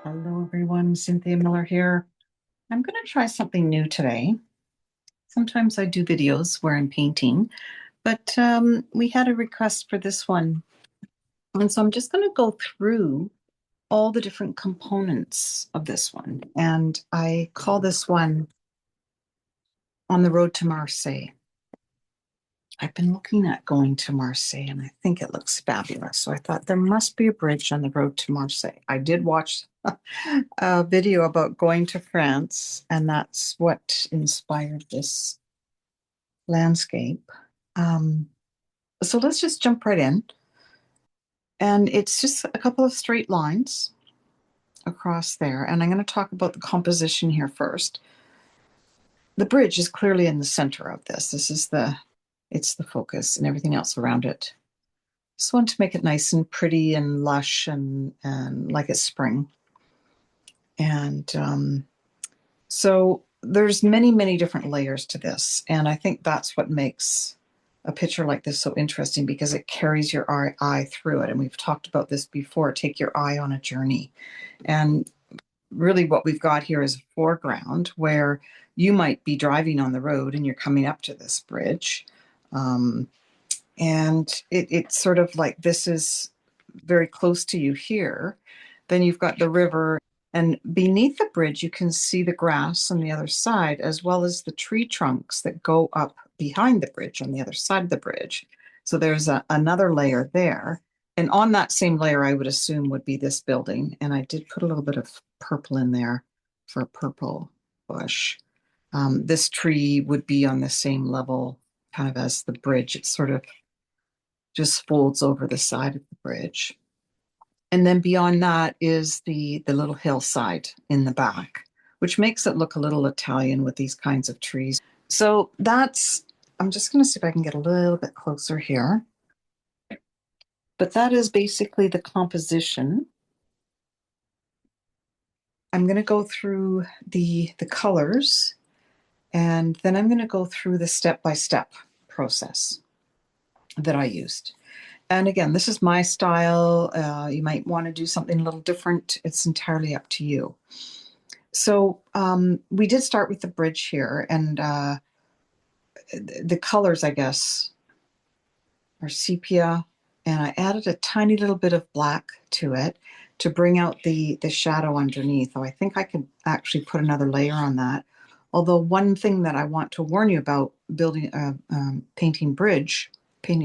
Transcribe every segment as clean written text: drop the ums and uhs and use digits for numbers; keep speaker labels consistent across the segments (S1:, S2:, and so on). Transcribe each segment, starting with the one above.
S1: Hello, everyone. Cynthia Miller here. I'm going to try something new today. Sometimes I do videos where I'm painting, but we had a request for this one. And so I'm just going to go through all the different components of this one. And I call this one On the Road to Marseille. I've been looking at going to Marseille and I think it looks fabulous. So I thought there must be a bridge on the road to Marseille. I did watch a video about going to France, and that's what inspired this landscape. Um, so let's just jump right in. And it's just a couple of straight lines across there. And I'm going to talk about the composition here first. The bridge is clearly in the center of this. It's the focus and everything else around it. Just want to make it nice and pretty and lush and like it's spring. And so there's many, many different layers to this. And I think that's what makes a picture like this so interesting, because it carries your eye through it. And we've talked about this before. Take your eye on a journey. And really what we've got here is a foreground where you might be driving on the road and you're coming up to this bridge. And it's sort of like this is very close to you here. Then you've got the river, and beneath the bridge, you can see the grass on the other side, as well as the tree trunks that go up behind the bridge on the other side of the bridge. So there's another layer there. And on that same layer, I would assume would be this building. And I did put a little bit of purple in there for a purple bush. This tree would be on the same level kind of as the bridge. It sort of just folds over the side of the bridge. And then beyond that is the little hillside in the back, which makes it look a little Italian with these kinds of trees. So I'm just going to see if I can get a little bit closer here. But that is basically the composition. I'm going to go through the colors, and then I'm going to go through the step-by-step process that I used. And again, this is my style. You might want to do something a little different. It's entirely up to you. So we did start with the bridge here, and the colors, I guess, are sepia, and I added a tiny little bit of black to it to bring out the shadow underneath. Oh, I think I could actually put another layer on that. Although one thing that I want to warn you about building painting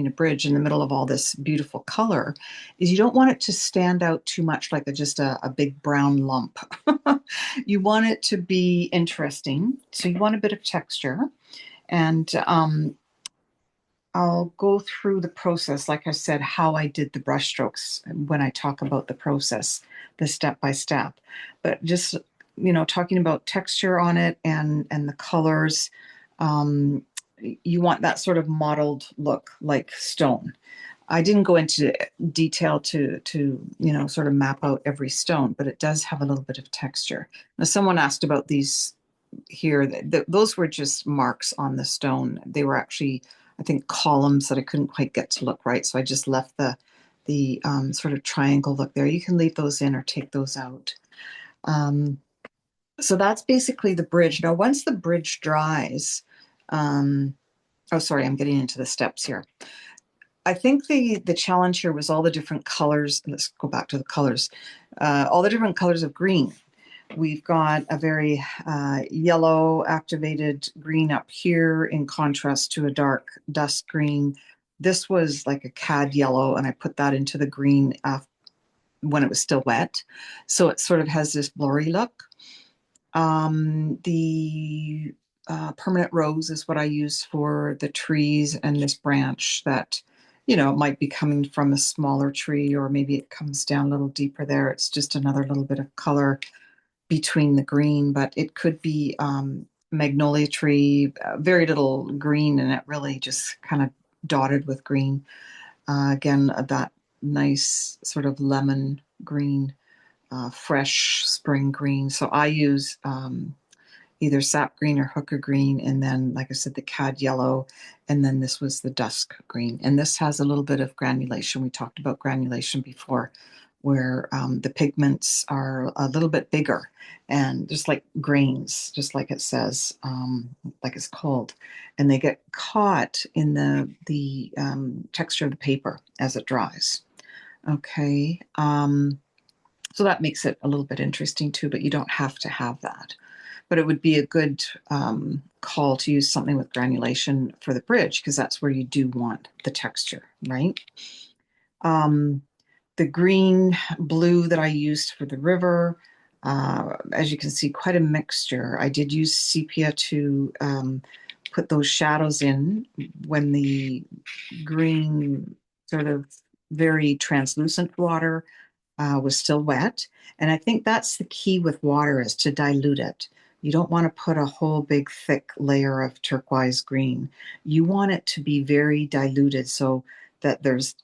S1: a bridge in the middle of all this beautiful color is you don't want it to stand out too much like just a big brown lump. You want it to be interesting. So you want a bit of texture. And I'll go through the process, like I said, how I did the brushstrokes when I talk about the process, the step by step. But just, talking about texture on it and the colors, you want that sort of mottled look like stone. I didn't go into detail to sort of map out every stone, but it does have a little bit of texture. Now, someone asked about these here. Those were just marks on the stone. They were actually, I think, columns that I couldn't quite get to look right. So I just left the sort of triangle look there. You can leave those in or take those out. So that's basically the bridge. Now, once the bridge dries, oh, sorry, I'm getting into the steps here. I think the challenge here was all the different colors. Let's go back to the colors. All the different colors of green. We've got a very yellow activated green up here in contrast to a dark dust green. This was like a cad yellow, and I put that into the green when it was still wet. So it sort of has this blurry look. The permanent rose is what I use for the trees and this branch that, might be coming from a smaller tree, or maybe it comes down a little deeper there. It's just another little bit of color between the green, but it could be magnolia tree, very little green, and it really just kind of dotted with green. Again, that nice sort of lemon green, fresh spring green. So I use either sap green or hooker green, and then, like I said, the cad yellow, and then this was the dusk green. And this has a little bit of granulation. We talked about granulation before. where the pigments are a little bit bigger and just like grains, just like it says, like it's called, and they get caught in the texture of the paper as it dries. Okay, so that makes it a little bit interesting too, but you don't have to have that. But it would be a good call to use something with granulation for the bridge because that's where you do want the texture, right? Um, the green blue that I used for the river, as you can see, quite a mixture. I did use sepia to put those shadows in when the green sort of very translucent water was still wet. And I think that's the key with water is to dilute it. You don't want to put a whole big thick layer of turquoise green. You want it to be very diluted so that there's,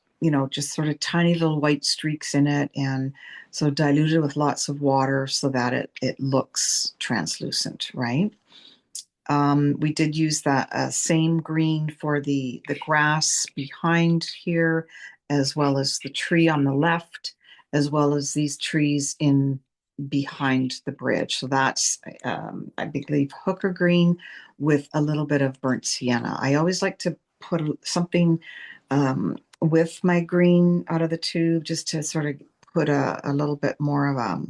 S1: just sort of tiny little white streaks in it. And so diluted with lots of water so that it looks translucent, right? We did use that same green for the grass behind here, as well as the tree on the left, as well as these trees in behind the bridge. So that's, I believe, hooker green with a little bit of burnt sienna. I always like to put something with my green out of the tube just to sort of put a little bit more of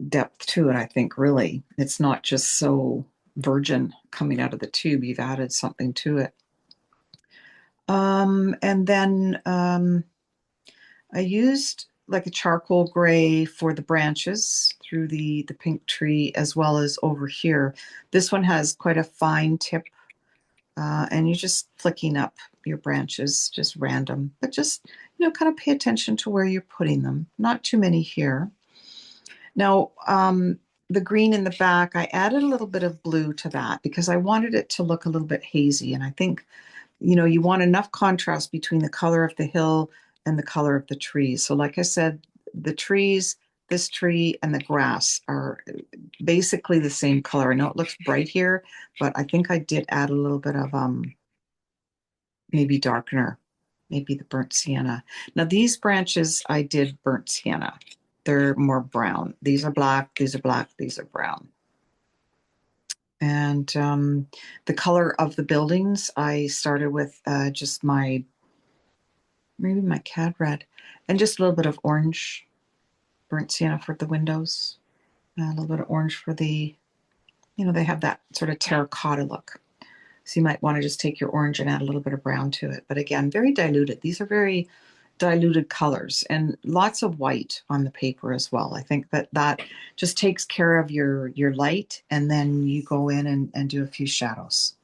S1: depth to it, I think, really. It's not just so virgin coming out of the tube. You've added something to it. And then I used like a charcoal gray for the branches through the pink tree as well as over here. This one has quite a fine tip and you're just flicking up your branches, just random, but just, kind of pay attention to where you're putting them. Not too many here. Now, the green in the back, I added a little bit of blue to that because I wanted it to look a little bit hazy. And I think, you want enough contrast between the color of the hill and the color of the trees. So like I said, the trees, this tree and the grass are basically the same color. I know it looks bright here, but I think I did add a little bit of maybe darkener, maybe the burnt sienna. Now these branches, I did burnt sienna. They're more brown. These are black, these are black, these are brown. And the color of the buildings, I started with just maybe my cad red and just a little bit of orange, burnt sienna for the windows, a little bit of orange for they have that sort of terracotta look. So you might want to just take your orange and add a little bit of brown to it. But again, very diluted. These are very diluted colors and lots of white on the paper as well. I think that just takes care of your light and then you go in and do a few shadows.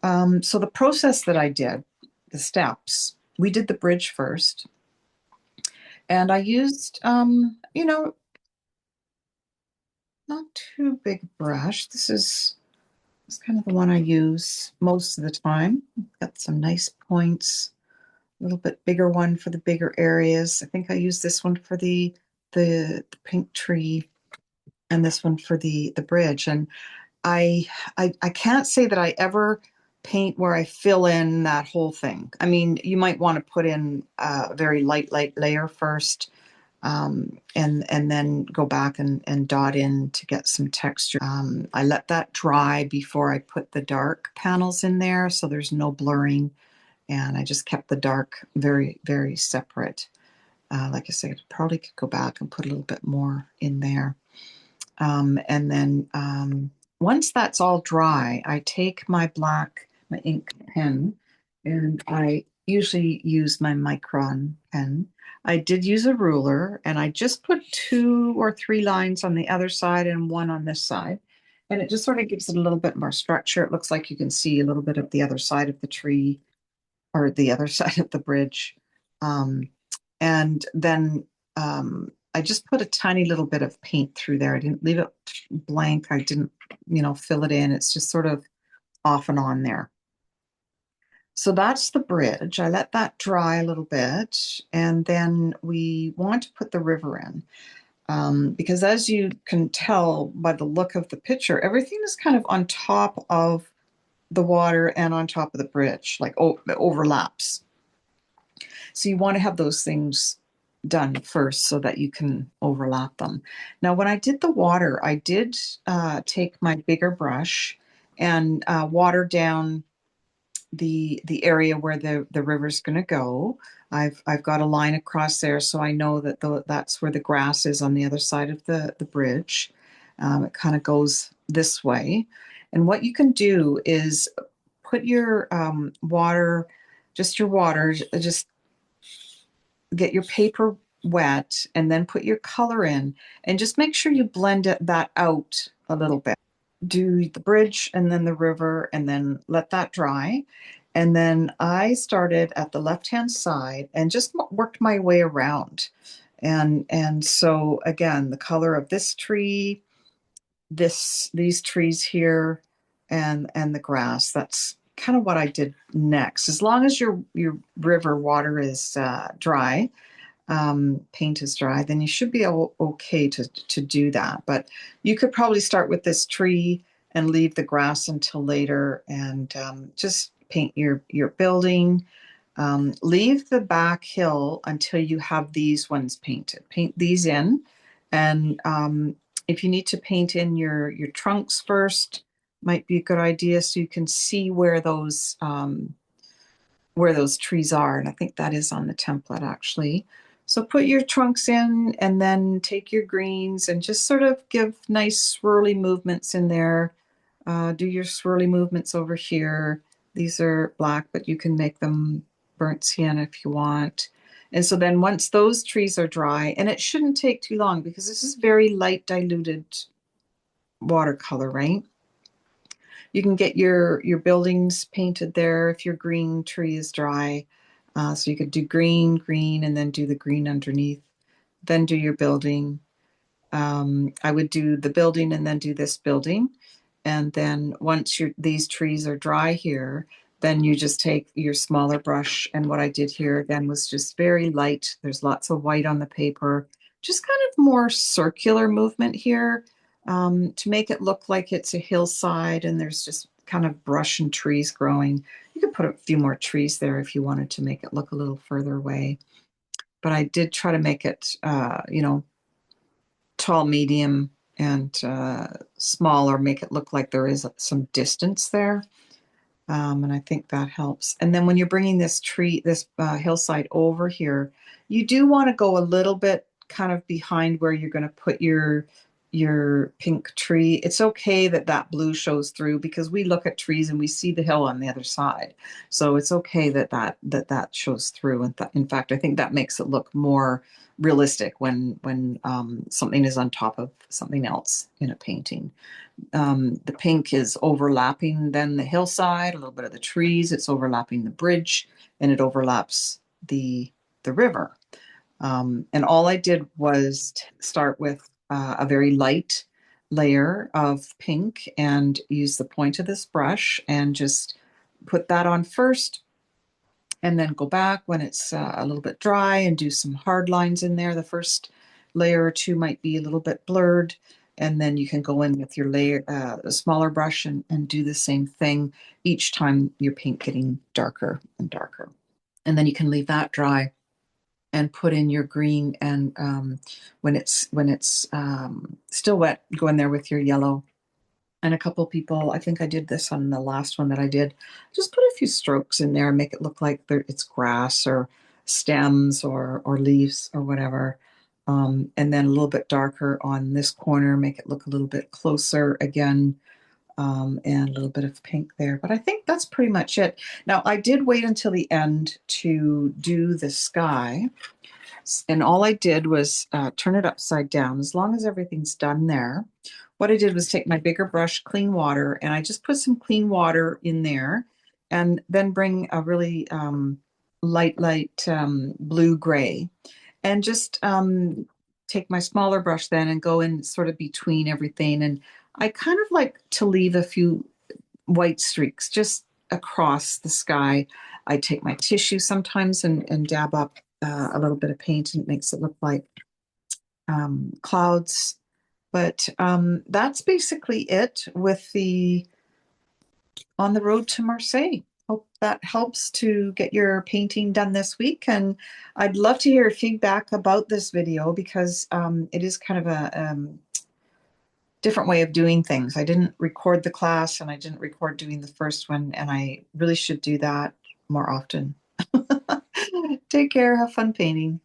S1: So the process that I did, the steps, we did the bridge first and I used, not too big brush. This is kind of the one I use most of the time. Got some nice points. A little bit bigger one for the bigger areas. I think I use this one for the pink tree and this one for the bridge. And I can't say that I ever paint where I fill in that whole thing. I mean, you might want to put in a very light layer first, and then go back and dot in to get some texture. I let that dry before I put the dark panels in there, so there's no blurring. And I just kept the dark very, very separate. Like I said, probably could go back and put a little bit more in there. And then once that's all dry, I take my ink pen, and I usually use my Micron pen. I did use a ruler, and I just put 2 or 3 lines on the other side and one on this side. And it just sort of gives it a little bit more structure. It looks like you can see a little bit of the other side of the tree or the other side of the bridge. And then I just put a tiny little bit of paint through there. I didn't leave it blank. I didn't, fill it in. It's just sort of off and on there. So that's the bridge. I let that dry a little bit. And then we want to put the river in. Because as you can tell by the look of the picture, everything is kind of on top of the water and on top of the bridge, like overlaps. So you want to have those things done first so that you can overlap them. Now, when I did the water, I did take my bigger brush and water down the area where the river's going to go. I've got a line across there, so I know that that's where the grass is on the other side of the bridge. It kind of goes this way. And what you can do is put your water, just your water, just get your paper wet and then put your color in and just make sure you blend that out a little bit. Do the bridge and then the river and then let that dry. And then I started at the left-hand side and just worked my way around. And so again, the color of this tree, these trees here, and the grass. That's kind of what I did next. As long as your river water is dry, paint is dry, then you should be okay to do that. But you could probably start with this tree and leave the grass until later, and just paint your building. Leave the back hill until you have these ones painted. Paint these in, and if you need to paint in your trunks first, might be a good idea so you can see where those trees are. And I think that is on the template actually. So put your trunks in and then take your greens and just sort of give nice swirly movements in there. Do your swirly movements over here. These are black, but you can make them burnt sienna if you want. And so then once those trees are dry, and it shouldn't take too long because this is very light diluted watercolor, right? You can get your buildings painted there if your green tree is dry. So you could do green, green, and then do the green underneath. Then do your building. I would do the building and then do this building. And then once these trees are dry here, then you just take your smaller brush. And what I did here again was just very light. There's lots of white on the paper, just kind of more circular movement here, to make it look like it's a hillside and there's just kind of brush and trees growing. You could put a few more trees there if you wanted to make it look a little further away. But I did try to make it, tall, medium, and small, or make it look like there is some distance there. And I think that helps. And then when you're bringing this hillside over here, you do want to go a little bit kind of behind where you're going to put your pink tree. It's okay that that blue shows through because we look at trees and we see the hill on the other side. So it's okay that shows through. And in fact, I think that makes it look more realistic when something is on top of something else in a painting. The pink is overlapping then the hillside, a little bit of the trees. It's overlapping the bridge, and it overlaps the river. And all I did was start with a very light layer of pink and use the point of this brush and just put that on first, and then go back when it's a little bit dry and do some hard lines in there. The first layer or two might be a little bit blurred, and then you can go in with your a smaller brush and do the same thing each time your paint getting darker and darker. And then you can leave that dry and put in your green, and when it's still wet, go in there with your yellow. And a couple people, I think I did this on the last one that I did, just put a few strokes in there and make it look like it's grass or stems or leaves or whatever. And then a little bit darker on this corner, make it look a little bit closer again, and a little bit of pink there. But I think that's pretty much it. Now, I did wait until the end to do the sky. And all I did was turn it upside down. As long as everything's done there, what I did was take my bigger brush, clean water, and I just put some clean water in there, and then bring a really light blue-gray, and just take my smaller brush then and go in sort of between everything. And I kind of like to leave a few white streaks just across the sky. I take my tissue sometimes and dab up a little bit of paint, and it makes it look like clouds. But that's basically it with the On the Road to Marseille. Hope that helps to get your painting done this week. And I'd love to hear feedback about this video because it is kind of a different way of doing things. I didn't record the class and I didn't record doing the first one, and I really should do that more often. Take care. Have fun painting.